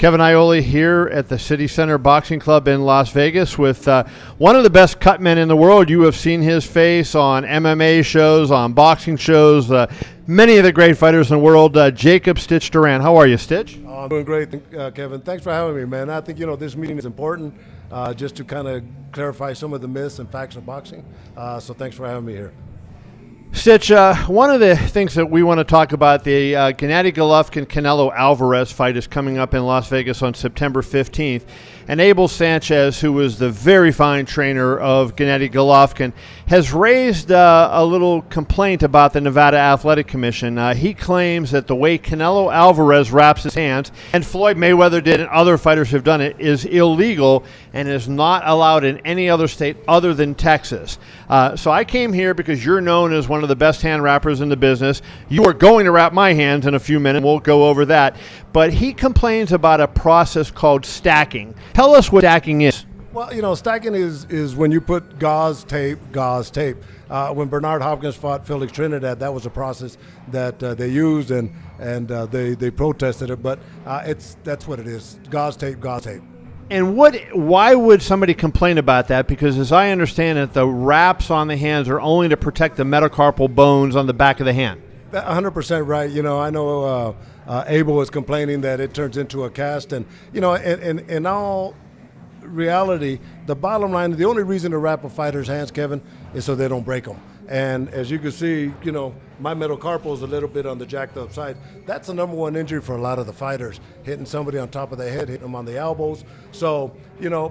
Kevin Ioli here at the City Center Boxing Club in Las Vegas with one of the best cutmen in the world. You have seen his face on MMA shows, on boxing shows, many of the great fighters in the world. Jacob Stitch Duran. How are you, Stitch? I'm doing great, Kevin. Thanks for having me, man. I think, this meeting is important just to kind of clarify some of the myths and facts of boxing. So thanks for having me here. Stitch, one of the things that we want to talk about, the Gennady Golovkin Canelo Alvarez fight is coming up in Las Vegas on September 15th. And Abel Sanchez, who was the very fine trainer of Gennady Golovkin, has raised a little complaint about the Nevada Athletic Commission. He claims that the way Canelo Alvarez wraps his hands, and Floyd Mayweather did and other fighters have done it, is illegal and is not allowed in any other state other than Texas. So I came here because you're known as one of the best hand wrappers in the business. You are going to wrap my hands in a few minutes. We'll go over that. But he complains about a process called stacking. Tell us what stacking is. Well, stacking is when you put gauze tape. When Bernard Hopkins fought Felix Trinidad, that was a process that they used, and they protested it. But that's what it is: gauze tape. And why would somebody complain about that? Because as I understand it, the wraps on the hands are only to protect the metacarpal bones on the back of the hand. 100% right. I know Abel was complaining that it turns into a cast, and in all reality, the bottom line, the only reason to wrap a fighter's hands, Kevin, is so they don't break them. And as you can see, my metacarpal is a little bit on the jacked up side. That's the number one injury for a lot of the fighters, hitting somebody on top of the head, hitting them on the elbows. So,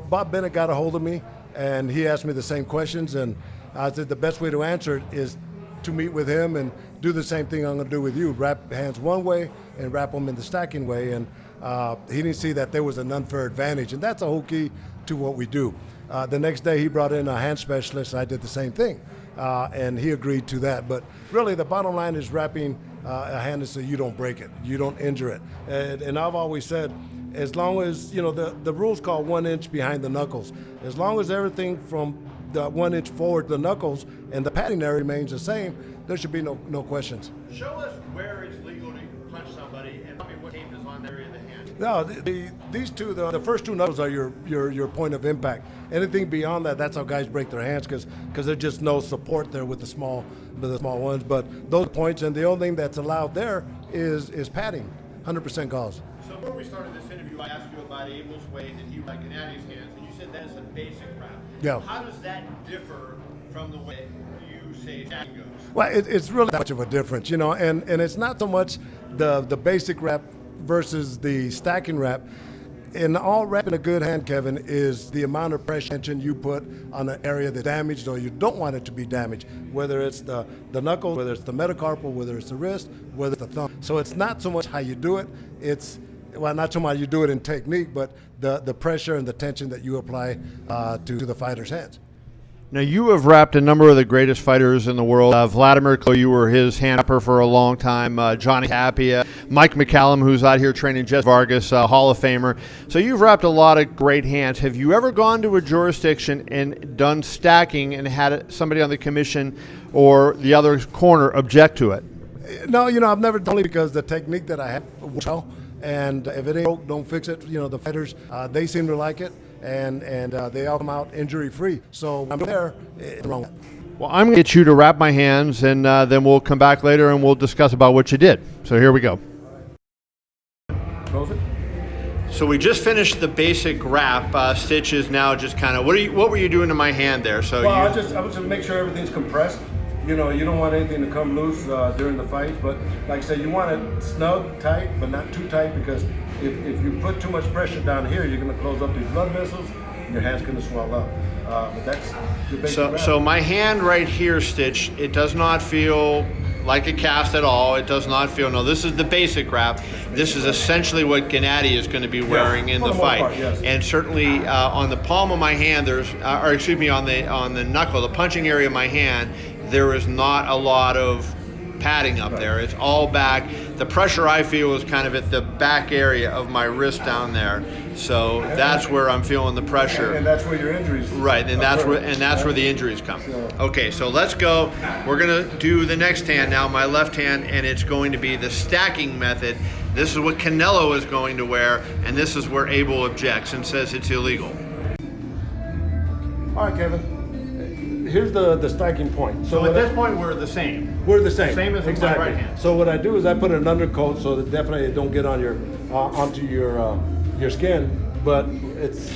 Bob Bennett got a hold of me, and he asked me the same questions, and I said the best way to answer it is to meet with him and do the same thing I'm going to do with you. Wrap hands one way and wrap them in the stacking way. And he didn't see that there was an unfair advantage, and that's a whole key to what we do. The next day he brought in a hand specialist. I did the same thing, and he agreed to that. But really the bottom line is wrapping a hand so you don't break it, you don't injure it. And I've always said, as long as, the rule's called 1 inch behind the knuckles, as long as everything from the 1 inch forward the knuckles and the padding area remains the same, there should be no questions. Show us where it's legal to punch somebody and tell me what tape is on the area of the hand. No, these two, the first two knuckles are your point of impact. Anything beyond that, that's how guys break their hands, because there's just no support there with the small ones. But those points, and the only thing that's allowed there is padding, 100% gauze. So before we started this interview, I asked you about Abel's way that he like Gennady's hands, and you said that is a basic wrap. Yeah. How does that differ from the way you say stacking goes? Well, it's really not much of a difference, and it's not so much the basic wrap versus the stacking wrap. In all wrapping a good hand, Kevin, is the amount of pressure tension you put on an area that's damaged or you don't want it to be damaged, whether it's the knuckle, whether it's the metacarpal, whether it's the wrist, whether it's the thumb. So it's not so much how you do it, not so much you do it in technique, but the pressure and the tension that you apply to the fighter's hands. Now, you have wrapped a number of the greatest fighters in the world. Vladimir Klitschko, you were his hand wrapper for a long time. Johnny Tapia, Mike McCallum, who's out here training Jess Vargas, Hall of Famer. So you've wrapped a lot of great hands. Have you ever gone to a jurisdiction and done stacking and had somebody on the commission or the other corner object to it? No, I've never done it because the technique that I have, and if it ain't broke, don't fix it. The fighters, they seem to like it. And they all come out injury-free. So I'm there, it's wrong. Well, I'm going to get you to wrap my hands, and then we'll come back later and we'll discuss about what you did. So here we go. Close it. So we just finished the basic wrap. Stitch is now just kind of, what were you doing to my hand there? So I was just make sure everything's compressed. You don't want anything to come loose during the fight, but like I said, you want it snug, tight, but not too tight, because if you put too much pressure down here, you're going to close up these blood vessels, and your hand's going to swell up. But that's the basic wrap. So my hand right here, Stitch, it does not feel like a cast at all. It does not feel, no, this is the basic wrap. This is essentially what Gennady is going to be wearing in the fight. Part, yes. And certainly on the palm of my hand, on the knuckle, the punching area of my hand, there is not a lot of padding up there. It's all back. The pressure I feel is kind of at the back area of my wrist down there. So that's where I'm feeling the pressure. And that's where your injuries. Right, and that's where the injuries come. Okay, so let's go. We're gonna do the next hand now, my left hand, and it's going to be the stacking method. this is what Canelo is going to wear, and this is where Abel objects and says it's illegal. All right, Kevin. Here's the striking point. So at this point, we're the same. We're the same. Same as with exactly. my right hand. So what I do is I put an undercoat so that definitely it don't get on your onto your skin, but it's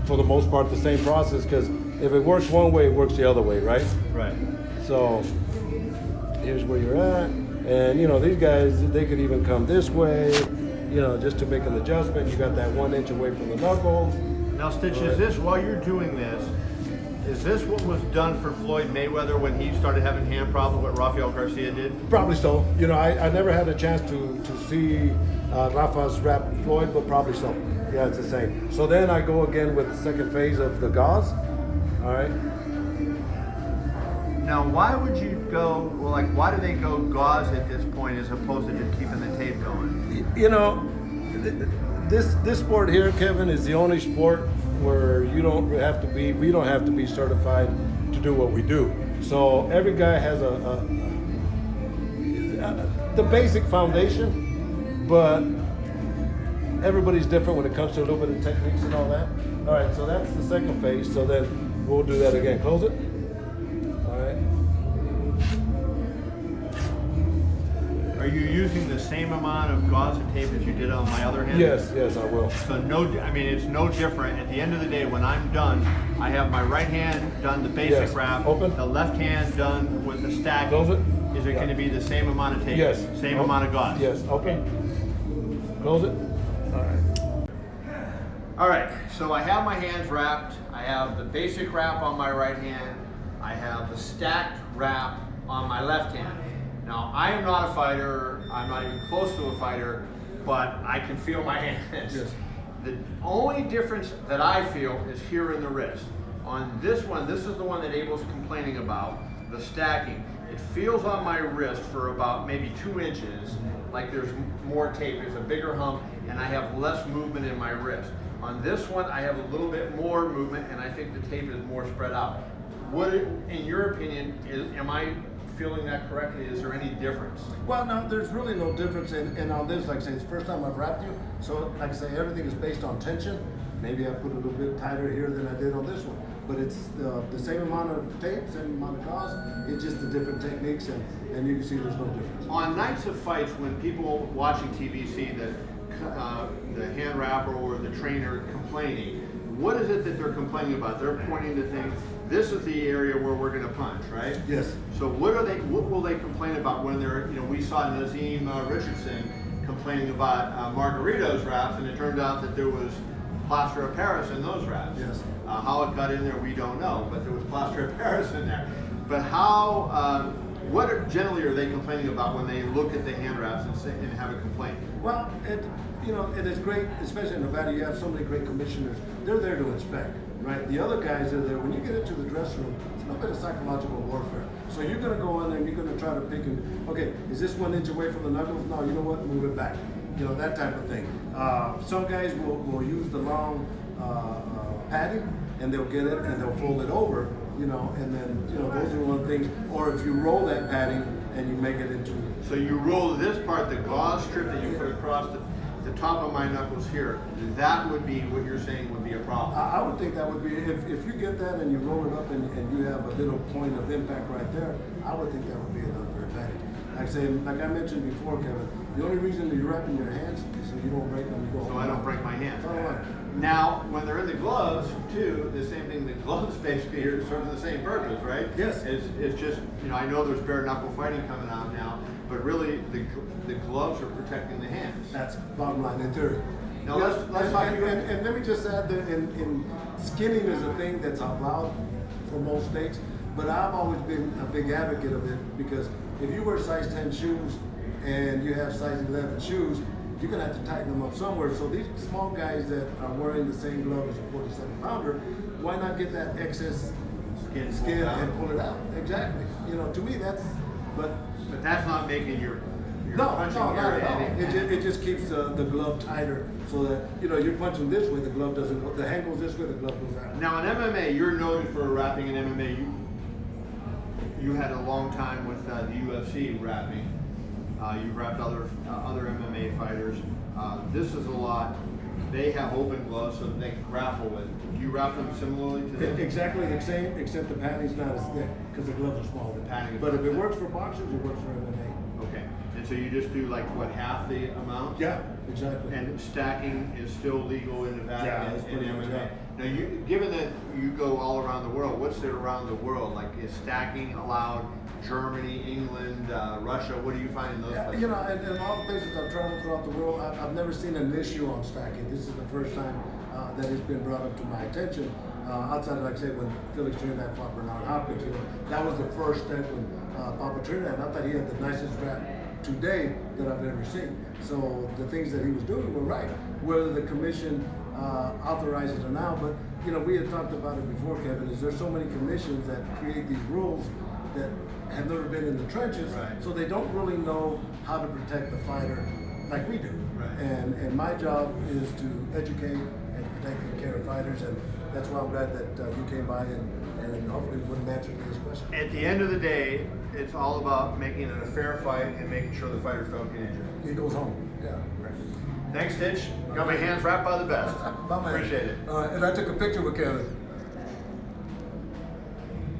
for the most part the same process, because if it works one way, it works the other way, right? Right. So here's where you're at, and you know these guys, they could even come this way, you know, just to make an adjustment. You got that 1 inch away from the knuckles. Now, Stitch, is this, while you're doing this, is this what was done for Floyd Mayweather when he started having hand problems, what Rafael Garcia did? Probably so. You know, I never had a chance to see Rafa's wrap Floyd, but probably so. Yeah, it's the same. So then I go again with the second phase of the gauze. All right. Now, why would you go, well, like, why do they go gauze at this point as opposed to just keeping the tape going? You know, this sport here, Kevin, is the only sport where we don't have to be certified to do what we do. So every guy has the basic foundation, but everybody's different when it comes to a little bit of techniques and all that. All right, so that's the second phase. So then we'll do that again. Close it. All right. Are you using the same amount of gauze and tape as you did on my other hand? Yes, I will. So it's no different. At the end of the day, when I'm done, I have my right hand done the basic wrap, open. The left hand done with the stack. Close it. Is it going to be the same amount of tape? Yes. Same amount of gauze? Yes, open. Close it. All right. All right, so I have my hands wrapped. I have the basic wrap on my right hand. I have the stacked wrap on my left hand. Now, I am not a fighter. I'm not even close to a fighter, but I can feel my hands. Yes. The only difference that I feel is here in the wrist. On this one, this is the one that Abel's complaining about, the stacking. It feels on my wrist for about maybe 2 inches, like there's more tape, there's a bigger hump, and I have less movement in my wrist. On this one, I have a little bit more movement, and I think the tape is more spread out. In your opinion, am I feeling that correctly? Is there any difference? Well, no, there's really no difference. And on this, like I say, it's the first time I've wrapped you. So, like I say, everything is based on tension. Maybe I put a little bit tighter here than I did on this one. But it's the same amount of tape, same amount of gauze. It's just the different techniques, and you can see there's no difference. On nights of fights, when people watching TV see the hand wrapper or the trainer complaining, what is it that they're complaining about? They're pointing to things. This is the area where we're going to punch, right? Yes. So what will they complain about when they're, we saw Nazim Richardson complaining about Margarito's wraps, and it turned out that there was plaster of Paris in those wraps. Yes. How it got in there, we don't know, but there was plaster of Paris in there. But how, generally are they complaining about when they look at the hand wraps and have a complaint? Well, it is great, especially in Nevada. You have so many great commissioners. They're there to inspect, right? The other guys are there. When you get into the dressing room, it's a little bit of psychological warfare. So you're going to go in there and you're going to try to pick and, okay, is this 1 inch away from the knuckles? No, you know what? Move it back. That type of thing. Some guys will use the long padding, and they'll get it and they'll fold it over, and then, those are one of the things. Or if you roll that padding and you make it into. So you roll this part, the gauze strip that you put across the top of my knuckles here, that would be what you're saying would be a problem. I would think that would be, if you get that and you roll it up and you have a little point of impact right there, I would think that would be an unfair advantage. Like I mentioned before, Kevin, the only reason that you're wrapping your hands is so you don't break them. So I don't break my hands. All right. Now, when they're in the gloves, too, the same thing, the gloves basically are sort of the same purpose, right? Yes. It's just, I know there's bare knuckle fighting coming out now, but really the gloves are protecting the hands. That's bottom line in theory. Now let's talk about and let me just add that in skinning is a thing that's allowed for most states, but I've always been a big advocate of it, because if you wear size 10 shoes and you have size 11 shoes, you're going to have to tighten them up somewhere. So these small guys that are wearing the same glove as a 47-pounder, why not get that excess skin and pull it out? Exactly. To me that's, but that's not making your no, punching not area. at all. It just keeps the glove tighter, so that you're punching this way, the glove doesn't go. The hand goes this way, the glove goes out. Now in MMA, you're noted for wrapping in MMA. You had a long time with the UFC wrapping. You've wrapped other MMA fighters. This is a lot. They have open gloves so that they can grapple with. Do you wrap them similarly to this? Exactly the same, except the padding's not as thick because the gloves are smaller. But if it works for boxers, it works for MMA. Okay. And so you just do like what, half the amount? Yeah, exactly. And stacking is still legal in Nevada Yeah, and MMA. yeah. Now, given that you go all around the world, what's there around the world? Like, is stacking allowed? Germany, England, Russia. What do you find in those places? You know, in all the places I've traveled throughout the world, I've never seen an issue on stacking. This is the first time that it's been brought up to my attention. Outside of, like I say, when Felix Trinidad fought Bernard Hopkins, you know, that was the first step when Papa Trinidad. I thought he had the nicest rap today that I've ever seen. So the things that he was doing were right. Whether the commission authorizes it or not, but you know, we had talked about it before, Kevin. Is there's so many commissions that create these rules that have never been in the trenches, right. So they don't really know how to protect the fighter like we do. Right. And my job is to educate and protect and care of fighters, and that's why I'm glad that you came by and hopefully wouldn't answer this question. At the end of the day, it's all about making it a fair fight and making sure the fighters don't get injured. He goes home. Yeah. Right. Thanks, Stitch. Got my hands wrapped by the best. Bye, man. Appreciate it. And I took a picture with Kevin.